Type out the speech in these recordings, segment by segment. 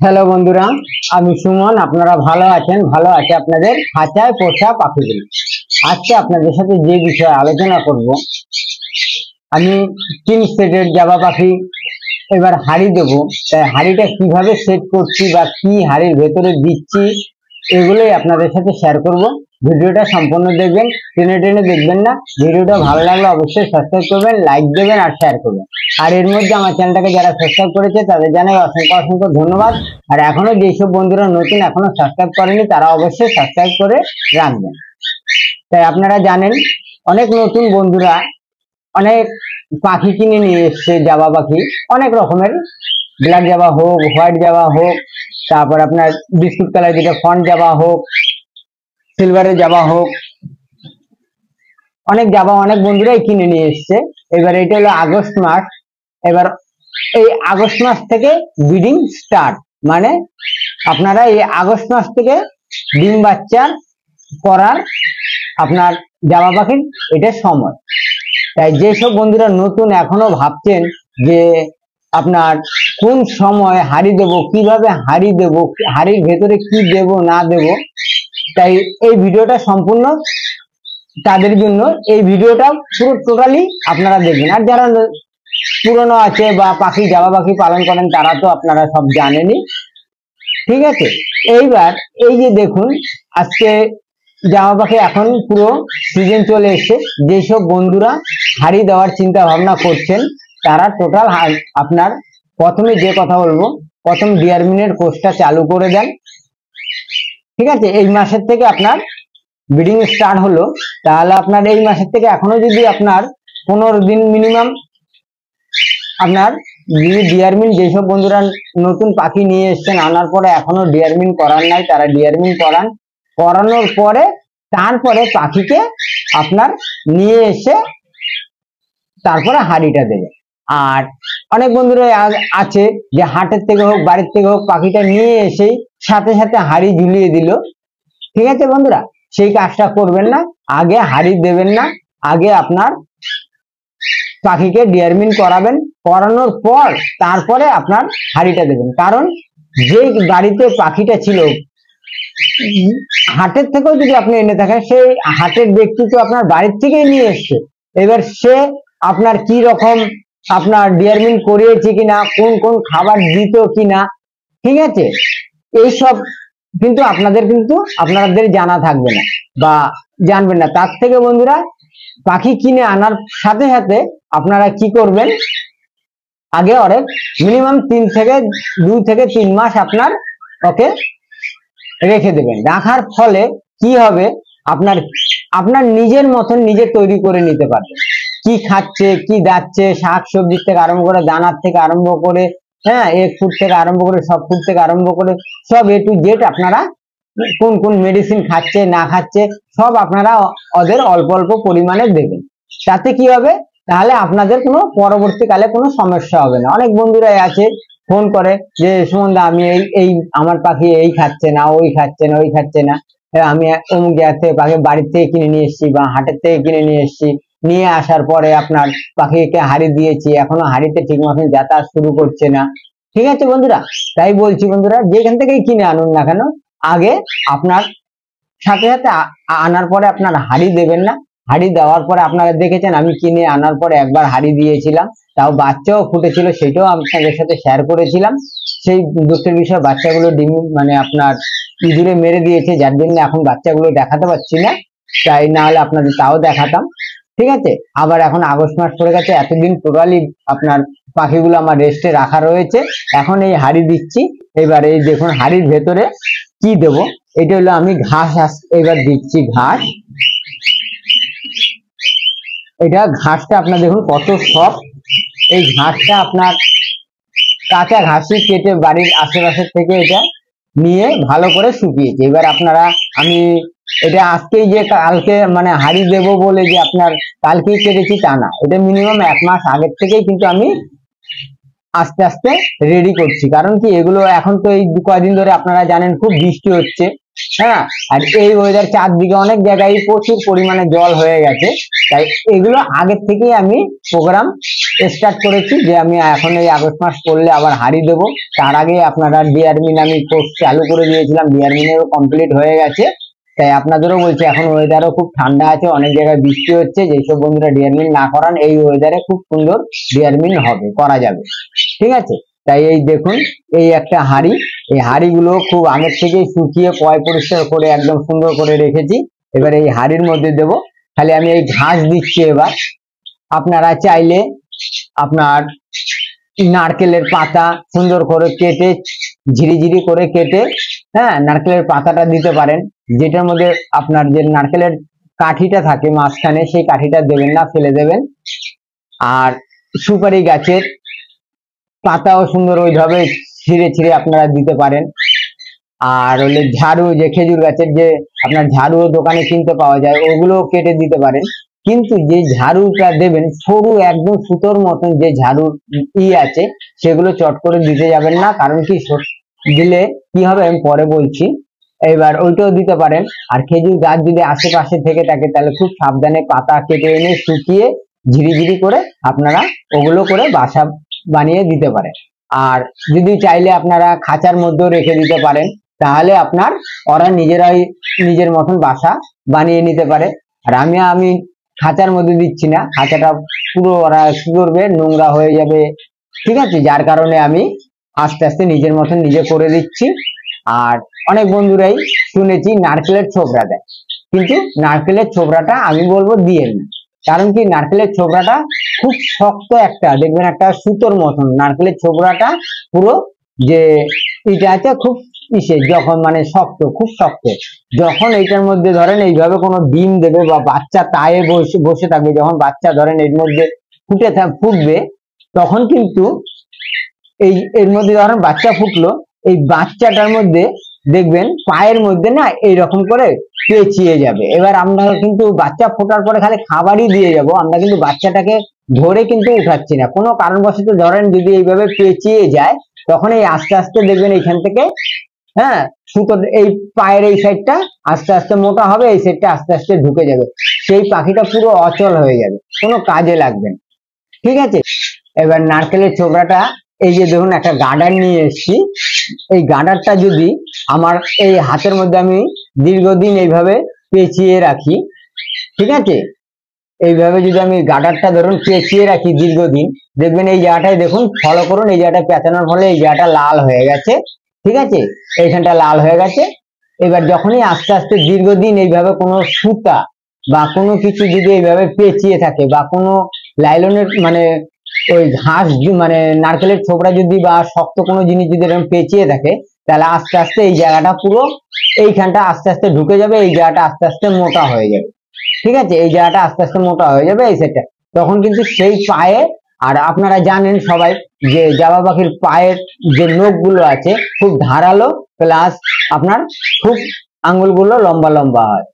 Hello বন্ধুরা, আমি সুমন। আপনারা ভালো আছেন? ভালো আছে আপনাদের খাঁচায় পোষা পাখিগুলো। আজকে আপনাদের সাথে যে বিষয়ে আলোচনা করব, আমি 3 সেটের জাবা পাখি এবার হাড়ি দেবো। তাই হাড়িটা কিভাবে সেট করছি বা কি হাড়ির ভেতরে দিচ্ছি, এগুলোই আপনাদের সাথে শেয়ার করব। ভিডিওটা সম্পূর্ণ দেখবেন, টেনে টেনে দেখবেন না। ভিডিওটা ভালো লাগলে অবশ্যই সাবস্ক্রাইব করবেন, লাইক দেবেন আর শেয়ার করবেন। আর এর মধ্যে আমার চ্যানেলটাকে যারা সাবস্ক্রাইব করেছে তাদের জানাই অসংখ্য অসংখ্য ধন্যবাদ। আর এখনো যেসব বন্ধুরা নতুন এখনো সাবস্ক্রাইব করেনি তারা অবশ্যই সাবস্ক্রাইব করে রাখবেন। তাই আপনারা জানেন, অনেক নতুন বন্ধুরা অনেক পাখি কিনে নিয়ে এসছে, জাবা পাখি অনেক রকমের, ব্ল্যাক জাবা হোক, হোয়াইট জাবা হোক, তারপর আপনার বিস্কুট কালার যেটা ফন্ট জাবা হোক, সিলভারের জাবা হোক, অনেক জাবা অনেক বন্ধুরাই কিনে নিয়ে এসছে। এবার এটা হলো আগস্ট মাস। এবার এই আগস্ট মাস থেকে ব্রিডিং স্টার্ট, মানে আপনারা এই আগস্ট মাস থেকে ডিম বাচ্চা করার আপনার জাবা পাখির এটা সময়। তাই যেসব বন্ধুরা নতুন এখনো ভাবছেন যে আপনার কোন সময় হাড়ি দেব, কিভাবে হাড়ি দেব, হাড়ির ভেতরে কি দেব না দেব, তাই এই ভিডিওটা সম্পূর্ণ তাদের জন্য। এই ভিডিওটা পুরো টোটালি আপনারা দেখবেন। আর যারা পুরনো আছে বা পাখি জাবা পাখি পালন করেন তারা তো আপনারা সব জানেনই, ঠিক আছে। এইবার এই যে দেখুন, আজকে জামা পাখি এখন পুরো সিজন চলে এসছে। যেসব বন্ধুরা হাড়ি দেওয়ার চিন্তা ভাবনা করছেন তারা টোটাল আপনার প্রথমে যে কথা বলবো, প্রথম ডিয়ারমিনের কোর্সটা চালু করে দেন, ঠিক আছে। এই মাসের থেকে আপনার ব্রিডিং স্টার্ট হলো, তাহলে আপনার এই মাসের থেকে এখনো যদি আপনার 15 দিন মিনিমাম আপনার ডিয়ারমিন, যেসব বন্ধুরা নতুন পাখি নিয়ে এসছেন আনার পরে এখনো ডিয়ারমিন করার নাই তারা ডিয়ারমিন করান। করানোর পরে তারপরে পাখিকে আপনার নিয়ে এসে তারপরে হাড়িটা দেবে। আর অনেক বন্ধুরা আছে যে হাটের থেকে হোক বাড়ির থেকে হোক পাখিটা নিয়ে এসেই সাথে সাথে হাড়ি ঝুলিয়ে দিল, ঠিক আছে বন্ধুরা। সেই কাজটা করবেন না, আগে হাড়ি দেবেন না, আগে আপনার পাখিকে ডিয়ারমিন করাবেন, করানোর পর তারপরে আপনার হাড়িটা দেবেন। কারণ যে বাড়িতে পাখিটা ছিল হাটের থেকেও যদি আপনি এনে থাকেন, সেই হাটের ব্যক্তি তো আপনার বাড়ির থেকেই নিয়ে এসছে। এবার সে আপনার কি রকম আপনার ডিয়ারমিন করিয়েছে কিনা, কোন কোন খাবার দিত কিনা, ঠিক আছে, এইসব কিন্তু আপনাদের জানা থাকবে না বা জানবেন না। তার থেকে বন্ধুরা পাখি কিনে আনার সাথে সাথে আপনারা কি করবেন, আগে অনেক মিনিমাম 2 থেকে 3 মাস আপনার ওকে রেখে দেবেন। রাখার ফলে কি হবে, আপনার নিজের মতন নিজে তৈরি করে নিতে পারবেন। কি খাচ্ছে, কি যাচ্ছে, শাক সবজির থেকে আরম্ভ করে, দানার থেকে আরম্ভ করে, হ্যাঁ, এগ ফুড থেকে আরম্ভ করে, সব ফুড থেকে আরম্ভ করে সব A to Z আপনারা কোন কোন মেডিসিন খাচ্ছে না খাচ্ছে সব আপনারা ওদের অল্প অল্প পরিমাণে দেবেন। তাতে কি হবে, তাহলে আপনাদের কোনো পরবর্তীকালে কোনো সমস্যা হবে না। অনেক বন্ধুরাই আছে ফোন করে যে সুমনদা আমি এই আমার পাখি এই খাচ্ছে না, ওই খাচ্ছে না, ওই খাচ্ছে না, আমি অমুক জায়গা থেকে পাখি বাড়ির থেকে কিনে নিয়ে এসেছি বা হাটের থেকে কিনে নিয়ে এসেছি, নিয়ে আসার পরে আপনার পাখিকে হাড়ি দিয়েছি, এখনো হাড়িতে ঠিক মতন যাতায়াত শুরু করছে না, ঠিক আছে বন্ধুরা। তাই বলছি বন্ধুরা, যেখান থেকেই কিনে আনুন না কেন, আগে আপনার সাথে সাথে আনার পরে আপনার হাড়ি দেবেন না। হাড়ি দেওয়ার পরে আপনারা দেখেছেন আমি কিনে আনার পরে একবার হাড়ি দিয়েছিলাম, তাও বাচ্চাও ফুটেছিল, সেটাও আপনাদের সাথে শেয়ার করেছিলাম। সেই দুঃখের বিষয়, বাচ্চাগুলো ডিম মানে আপনার ইঁদুরে মেরে দিয়েছে, যার জন্য এখন বাচ্চাগুলো দেখাতে পারছি না, তাই না হলে আপনাদের তাও দেখাতাম, ঠিক আছে। আবার এখন আগস্ট মাস পড়ে গেছে, এতদিন টোটালি আপনার পাখিগুলো আমার রেস্টে রাখা রয়েছে, এখন এই হাড়ি দিচ্ছি। এবার এই দেখুন হাড়ির ভেতরে কি দেব, এটা হলো আমি ঘাস এবার দিচ্ছি, ঘাস। এটা ঘাসটা আপনার দেখুন কত সফট, এই ঘাসটা আপনার কাঁচা ঘাসই কেটে বাড়ির আশেপাশের থেকে এটা নিয়ে ভালো করে শুকিয়েছে। এবার আপনারা আমি এটা আজকেই যে কালকে মানে হাড়ি দেব বলে যে আপনার কালকেই কেটেছি তা না, এটা মিনিমাম 1 মাস আগের থেকেই কিন্তু আমি আস্তে আস্তে রেডি করছি। কারণ কি, এগুলো এখন তো এই কয়দিন ধরে আপনারা জানেন খুব বৃষ্টি হচ্ছে, হ্যাঁ, আর এই ওয়েদার চারদিকে অনেক জায়গায় প্রচুর পরিমাণে জল হয়ে গেছে, তাই এগুলো আগের থেকেই আমি প্রোগ্রাম স্টার্ট করেছি যে আমি এখন এই আগস্ট মাস পড়লে আবার হাড়ি দেবো। তার আগে আপনারা ডিয়ারমিন আমি কোর্স চালু করে দিয়েছিলাম, ডিয়ারমিনেরও কমপ্লিট হয়ে গেছে। তাই আপনাদেরও বলছি, এখন ওয়েদারও খুব ঠান্ডা আছে, অনেক জায়গায় বৃষ্টি হচ্ছে, যেসব বন্ধুরা ডিয়ারমিন না করান এই ওয়েদারে খুব সুন্দর ডিয়ারমিন হবে, করা যাবে। ঠিক আছে, তাই এই দেখুন এই একটা হাড়ি, এই হাড়িগুলো খুব আগের থেকে শুকিয়ে পয় পরিষ্কার করে একদম সুন্দর করে রেখেছি। এবার এই হাড়ির মধ্যে দেব, খালি আমি এই ঘাস দিচ্ছি। এবার আপনারা চাইলে আপনার নারকেলের পাতা সুন্দর করে কেটে ঝিরিঝিরি করে কেটে, হ্যাঁ, নারকেলের পাতাটা দিতে পারেন, যেটার মধ্যে আপনার যে নারকেলের কাঠিটা থাকে মাঝখানে সেই কাঠিটা দেবেন না, ফেলে দেবেন। আর সুপারি গাছের পাতাও সুন্দর ওইভাবে ছিঁড়ে ছিঁড়ে আপনারা দিতে পারেন। আর হলে ঝাড়ু, যে খেজুর গাছের যে আপনার ঝাড়ুও দোকানে কিনতে পাওয়া যায়, ওগুলো কেটে দিতে পারেন। কিন্তু যে ঝাড়ুটা দেবেন সরু একদম সুতোর মতন যে ঝাড়ু আছে, সেগুলো চট করে দিতে যাবেন না, কারণ কি দিলে কি হবে আমি পরে বলছি। এবার ওইটাও দিতে পারেন। আর খেজুর গাছ যদি আশেপাশে থেকে থাকে তাহলে খুব সাবধানে পাতা কেটে এনে শুকিয়ে ঝিরিঝিরি করে আপনারা ওগুলো করে বাসা বানিয়ে দিতে পারেন। আর যদি চাইলে আপনারা খাঁচার মধ্যেও রেখে দিতে পারেন, তাহলে আপনার ওরা নিজেরাই নিজের মতন বাসা বানিয়ে নিতে পারে। আর আমি খাঁচার মধ্যে দিচ্ছি না, খাঁচাটা পুরো ওরা কি করবে, নোংরা হয়ে যাবে। ঠিক আছে, যার কারণে আমি আস্তে আস্তে নিজের মতন নিজে করে দিচ্ছি। আর অনেক বন্ধুরাই শুনেছি নারকেলের ছোবড়া দেয়, কিন্তু নারকেলের ছোবড়াটা আমি বলবো দিয়েন না। কারণ কি, নারকেলের ছোবড়াটা খুব শক্ত, একটা দেখবেন একটা সুতোর মতন নারকেলের ছোবড়াটা পুরো যে এটা আছে খুব যখন মানে শক্ত, খুব শক্ত। যখন এইটার মধ্যে ধরেন এইভাবে কোনো ডিম দেবে বা বাচ্চা তায়ে বসে বসে থাকবে, যখন বাচ্চা ধরেন এর মধ্যে ফুটবে, তখন কিন্তু এই এর মধ্যে ধরেন বাচ্চা ফুটলো, এই বাচ্চাটার মধ্যে দেখবেন পায়ের মধ্যে না এইরকম করে পেঁচিয়ে যাবে। এবার আমরা কিন্তু বাচ্চা ফোটার পরে খালি খাবারই দিয়ে যাব, আমরা কিন্তু বাচ্চাটাকে ধরে কিন্তু উঠাচ্ছি না। কোনো কারণবশত ধরেন যদি এইভাবে পেঁচিয়ে যায়, তখন এই আস্তে আস্তে দেখবেন এইখান থেকে, হ্যাঁ, সুতো এই পায়ের এই সাইডটা আস্তে আস্তে মোটা হবে, এই সাইডটা আস্তে আস্তে ঢুকে যাবে, সেই পাখিটা পুরো অচল হয়ে যাবে, কোনো কাজে লাগবে না। ঠিক আছে, এবার নারকেলের ছোবড়াটা এই যে দেখুন একটা গার্ডার নিয়ে এসেছি, এই গার্ডারটা যদি আমার এই হাতের মধ্যে আমি দীর্ঘদিন এইভাবে পেঁচিয়ে রাখি, ঠিক আছে, এইভাবে যদি আমি গার্ডারটা ধরুন পেঁচিয়ে রাখি দীর্ঘদিন, দেখবেন এই জায়গাটায় দেখুন, ফলো করুন, এই জায়গাটা পেঁচানোর ফলে এই জায়গাটা লাল হয়ে গেছে। ঠিক আছে, এইখানটা লাল হয়ে গেছে। এবার যখনই আস্তে আস্তে দীর্ঘদিন এইভাবে কোনো সুতা বা কোনো কিছু যদি এইভাবে পেঁচিয়ে থাকে, বা কোনো লাইলনের মানে ওই ঘাস মানে নারকেলের ছোবড়া যদি বা শক্ত কোনো জিনিস যদি এরকম পেঁচিয়ে থাকে, তাহলে আস্তে আস্তে এই জায়গাটা পুরো এইখানটা আস্তে আস্তে ঢুকে যাবে, এই জায়গাটা আস্তে আস্তে মোটা হয়ে যাবে। ঠিক আছে, এই জায়গাটা আস্তে আস্তে মোটা হয়ে যাবে এই সেটটা, তখন কিন্তু সেই পায়ে, আর আপনারা জানেন সবাই যে জাবা পাখির পায়ের যে নখগুলো আছে খুব ধারালো, প্লাস আপনার খুব আঙ্গুলগুলো লম্বা লম্বা হয়।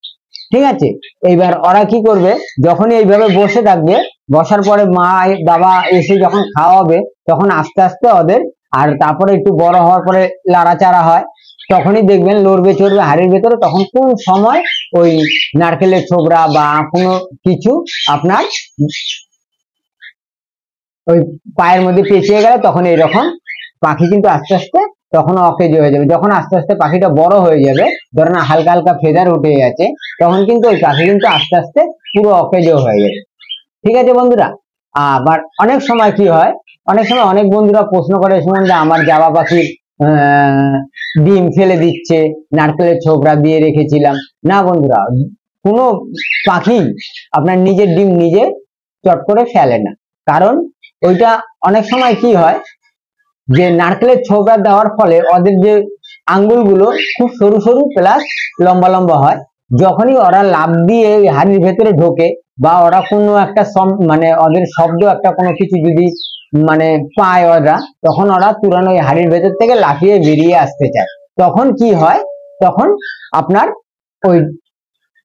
ঠিক আছে, এইবার ওরা কি করবে, যখনই এইভাবে বসে থাকবে, বসার পরে মা বাবা এসে যখন খাওয়াবে, তখন আস্তে আস্তে ওদের, আর তারপরে একটু বড় হওয়ার পরে লাড়াচাড়া হয়, তখনই দেখবেন লড়বে চড়বে হাড়ির ভেতরে, তখন কোন সময় ওই নারকেলের ছোবড়া বা কোনো কিছু আপনার ওই পায়ের মধ্যে পেঁচিয়ে গেলে তখন এইরকম পাখি কিন্তু আস্তে আস্তে তখন অকেজ হয়ে যাবে। যখন আস্তে আস্তে পাখিটা বড় হয়ে যাবে, ধরেন হালকা হালকা ফেদার উঠে গেছে, তখন কিন্তু ওই পাখি কিন্তু আস্তে আস্তে পুরো অকেজও হয়ে যাবে। ঠিক আছে বন্ধুরা, আবার অনেক সময় কি হয়, অনেক সময় অনেক বন্ধুরা প্রশ্ন করে শুনুন যে আমার জাবা পাখির ডিম ফেলে দিচ্ছে, নারকেলের ছোবড়া দিয়ে রেখেছিলাম। না বন্ধুরা, কোনো পাখি আপনার নিজের ডিম নিজে চট করে ফেলে না, কারণ ওইটা অনেক সময় কি হয় যে নারকেলের ছোবড়া দেওয়ার ফলে ওদের যে আঙ্গুলগুলো খুব সরু সরু প্লাস লম্বা লম্বা হয়, যখনই ওরা লাফ দিয়ে হাড়ির ভেতরে ঢোকে বা ওরা কোনো একটা মানে ওদের শব্দ একটা কোনো কিছু যদি মানে পায় ওরা, তখন ওরা তুরন্ত ওই হাড়ির ভেতর থেকে লাফিয়ে বেরিয়ে আসতে চায়। তখন কি হয়, তখন আপনার ওই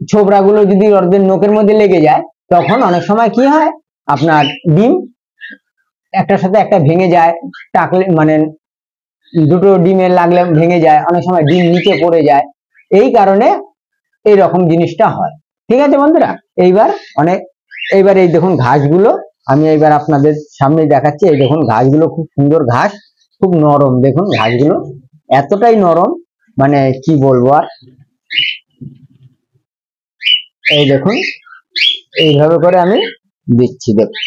ছোবড়াগুলো যদি ওদের নখের মধ্যে লেগে যায়, তখন অনেক সময় কি হয় আপনার ডিম একটার সাথে একটা ভেঙে যায়, টাকলে মানে দুটো ডিমের লাগলে ভেঙে যায়, অনেক সময় ডিম নিচে পড়ে যায়। এই কারণে এই রকম জিনিসটা হয়। ঠিক আছে বন্ধুরা, এইবার এই দেখুন ঘাসগুলো আমি এইবার আপনাদের সামনে দেখাচ্ছি। এই দেখুন ঘাসগুলো খুব সুন্দর ঘাস, খুব নরম। দেখুন ঘাসগুলো এতটাই নরম, মানে কি বলবো আর। এই দেখুন এইভাবে করে আমি দিচ্ছি। দেখুন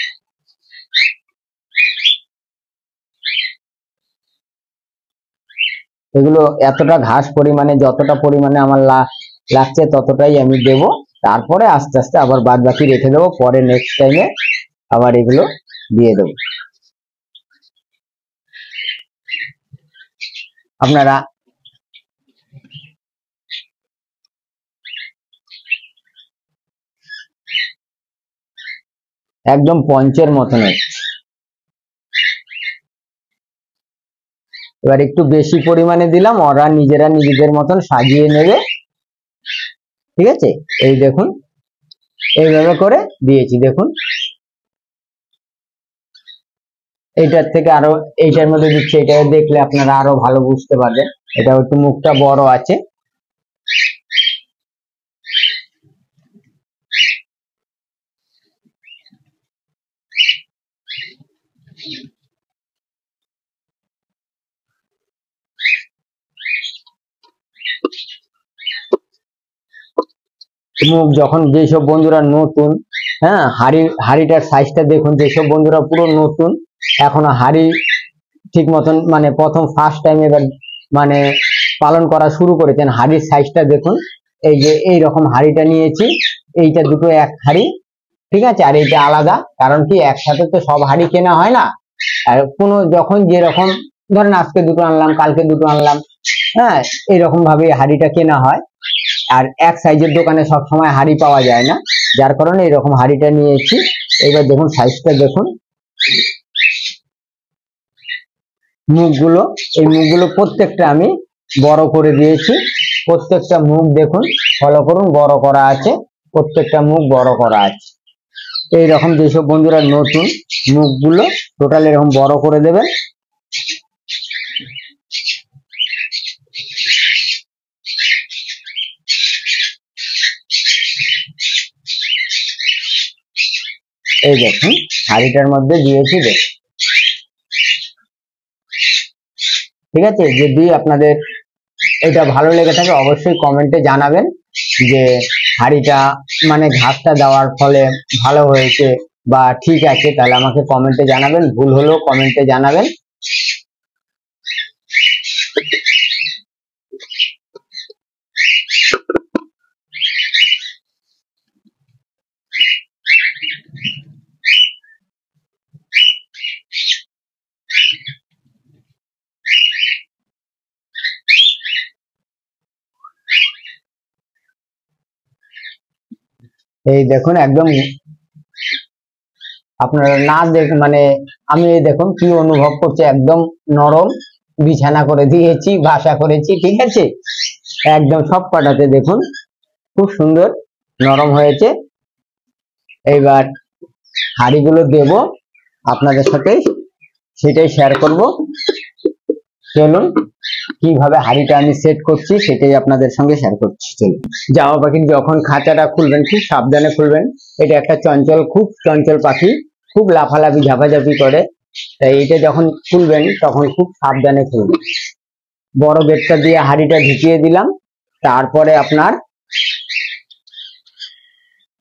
এগুলো এতটা ঘাস পরিমাণে, যতটা পরিমাণে আমার লাগছে ততটাই আমি দেব। তারপরে আস্তে আস্তে আবার বাদ বাকি রেখে দেবো, পরে নেক্সট টাইমে আবার এগুলো দিয়ে দেবো। আপনারা একদম পঞ্চের মতন হচ্ছে। এবার একটু বেশি পরিমাণে দিলাম, ওরা নিজেরা নিজেদের মতন সাজিয়ে নেবে। ঠিক আছে, এই দেখুন এইভাবে করে দিয়েছি। দেখুন এইটার থেকে আরো, এইটার মধ্যে দিচ্ছি, এটা দেখলে আপনারা আরো ভালো বুঝতে পারবেন। এটা একটু মুখটা বড় আছে। মুখ যখন, যেসব বন্ধুরা নতুন, হ্যাঁ, হাড়িটার সাইজটা দেখুন। যেসব বন্ধুরা পুরো নতুন, এখনো হাড়ি ঠিক মতন, মানে প্রথম ফার্স্ট টাইম এবার মানে পালন করা শুরু করেছেন, হাড়ির সাইজটা দেখুন। এই যে এইরকম হাড়িটা নিয়েছি, এইটা দুটো এক হাড়ি, ঠিক আছে, আর এইটা আলাদা। কারণ কি, একসাথে তো সব হাড়ি কেনা হয় না। আর কোনো যখন যেরকম, ধরেন আজকে দুটো আনলাম, কালকে দুটো আনলাম, হ্যাঁ, এরকম ভাবে হাড়িটা কেনা হয়। আর এক সাইজের দোকানে সব সময় হাড়ি পাওয়া যায় না, যার কারণে এরকম হাড়িটা নিয়েছি। এবার দেখুন সাইজটা দেখুন। মুখগুলো, এই মুখগুলো প্রত্যেকটা আমি বড় করে দিয়েছি। প্রত্যেকটা মুখ দেখুন, ফলো করুন, বড় করা আছে। প্রত্যেকটা মুখ বড় করা আছে। এইরকম যেসব বন্ধুরা নতুন, মুখগুলো টোটাল এরকম বড় করে দেবেন। এই দেখুন হাড়িটার মধ্যে দিয়েছি। দেখুন ঠিক আছে, যদি আপনাদের এটা ভালো লেগে থাকে অবশ্যই কমেন্টে জানাবেন যে হাড়িটা মানে ঘাসটা দেওয়ার ফলে ভালো হয়েছে বা ঠিক আছে, তাহলে আমাকে কমেন্টে জানাবেন। ভুল হলেও কমেন্টে জানাবেন। এই দেখুন একদম আপনারা না দেখ, মানে আমি এই দেখুন কি অনুভব করছি, একদম নরম বিছানা করে দিয়েছি, বাসা করেছি। ঠিক আছে, একদম সব পাটাতে দেখুন খুব সুন্দর নরম হয়েছে। এইবার হাঁড়িগুলো দেব আপনাদের সাথে, সেটাই শেয়ার করব। চলুন কিভাবে হাঁড়িটা আমি সেট করছি সেটাই আপনাদের সঙ্গে শেয়ার করছি। চলুন, জামা পাখির যখন খাঁচাটা খুলবেন খুব সাবধানে খুলবেন। এটা একটা চঞ্চল, খুব চঞ্চল পাখি, খুব লাফালাফি ঝাপাঝাপি করে। তাই এটা যখন খুলবেন তখন খুব সাবধানে খুলবেন। বড় গেটটা দিয়ে হাঁড়িটা ঢুকিয়ে দিলাম, তারপরে আপনার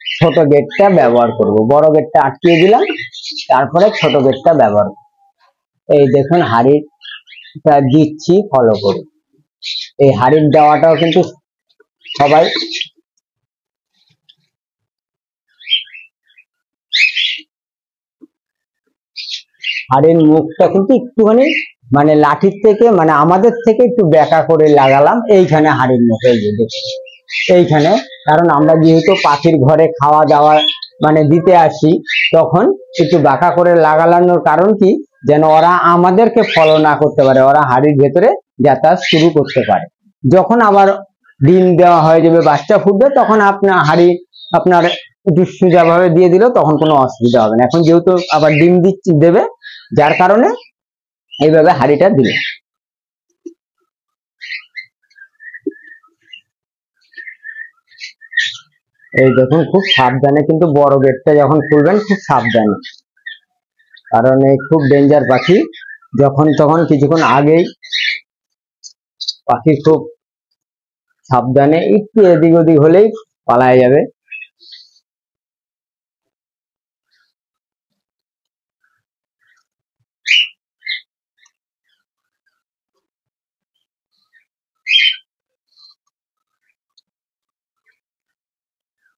ছোট গেটটা ব্যবহার করব। বড় গেটটা আটকিয়ে দিলাম, তারপরে ছোট গেটটা ব্যবহার করব। এই দেখুন হাঁড়িটা দিচ্ছি, ফলো করুন। এই হাঁড়ির দেওয়াটাও কিন্তু সবাই হাড়ির মুখটা কিন্তু একটুখানি মানে লাঠির থেকে, মানে আমাদের থেকে একটু বেঁকা করে লাগালাম এইখানে হাড়ির মুখে। এই যে দেখুন এইখানে, কারণ আমরা যেহেতু পাখির ঘরে খাওয়া দাওয়া মানে দিতে আসি, তখন একটু বাঁকা করে লাগানোর কারণ কি, যেন ওরা আমাদেরকে ফলো না করতে পারে, ওরা হাড়ির ভেতরে যাতায়াত শুরু করতে পারে। যখন আবার ডিম দেওয়া হয়ে যাবে, বাচ্চা ফুটবে, তখন আপনার হাড়ি আপনার একটু সোজাভাবে দিয়ে দিলেও তখন কোনো অসুবিধা হবে না। এখন যেহেতু আবার ডিম দেবে, যার কারণে এইভাবে হাঁড়িটা দিলে। এই দেখুন, খুব সাবধানে, কিন্তু বড় গেটটা যখন খুলবেন খুব সাবধানে, কারণ এই খুব ডেঞ্জার পাখি। যখন তখন কিছুক্ষণ আগেই পাখি খুব সাবধানে, একটু এদিক ওদিক হলেই পালায় যাবে।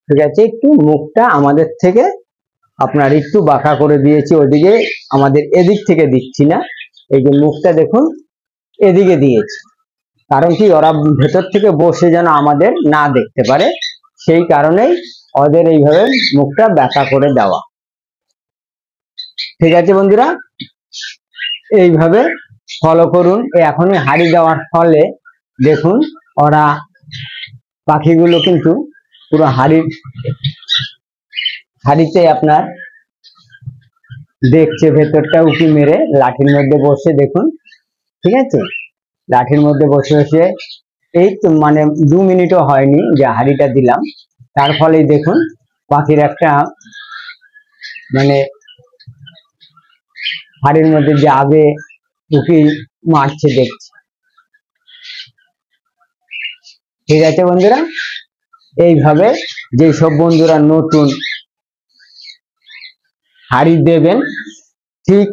ঠিক আছে, একটু মুখটা আমাদের থেকে আপনার একটু বাঁকা করে দিয়েছি, ওদিকে আমাদের এদিক থেকে দিচ্ছি না। এই যে মুখটা দেখুন এদিকে দিয়েছি, কারণ কি ওরা ভেতর থেকে বসে যেন আমাদের না দেখতে পারে, সেই কারণেই ওদের এইভাবে মুখটা বাঁকা করে দেওয়া। ঠিক আছে বন্ধুরা, এইভাবে ফলো করুন। এখনই হাড়ি দেওয়ার ফলে দেখুন ওরা পাখিগুলো কিন্তু পুরো হাড়িতে আপনার দেখছে, ভেতরটা উঁকি মেরে লাঠির মধ্যে বসে দেখুন। ঠিক আছে, লাঠির মধ্যে বসে বসে এই তো মানে 2 মিনিটও হয়নি যে হাড়িটা দিলাম, তার ফলেই দেখুন পাখির একটা মানে হাড়ির মধ্যে যে আগে উঁকি মারছে দেখছে। ঠিক আছে বন্ধুরা, এইভাবে যেসব বন্ধুরা নতুন হাড়ি দেবেন, ঠিক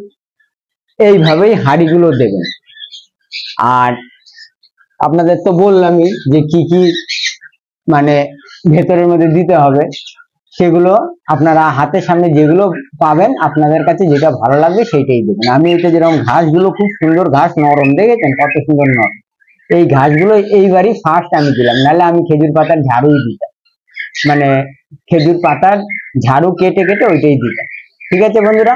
এইভাবেই হাড়িগুলো দেবেন। আর আপনাদের তো বললামই যে কি কি মানে ভেতরের মধ্যে দিতে হবে, সেগুলো আপনারা হাতের সামনে যেগুলো পাবেন আপনাদের কাছে যেটা ভালো লাগবে সেইটাই দেবেন। আমি এটা যেরকম ঘাসগুলো, খুব সুন্দর ঘাস, নরম, দেখেছেন কত সুন্দর নরম, এই ঘাসগুলো এইবারই ফার্স্ট আমি দিলাম, নাহলে আমি খেজুর পাতার ঝাড়ুই দিতাম, মানে খেজুর পাতার ঝাড়ু কেটে কেটে ওইটাই দিতাম। ঠিক আছে বন্ধুরা,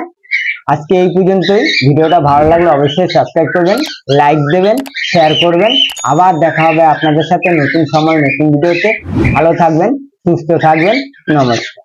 আজকে এই পর্যন্তই। ভিডিওটা ভালো লাগলে অবশ্যই সাবস্ক্রাইব করবেন, লাইক দেবেন, শেয়ার করবেন। আবার দেখা হবে আপনাদের সাথে নতুন সময় নতুন ভিডিওতে। ভালো থাকবেন, সুস্থ থাকবেন, নমস্কার।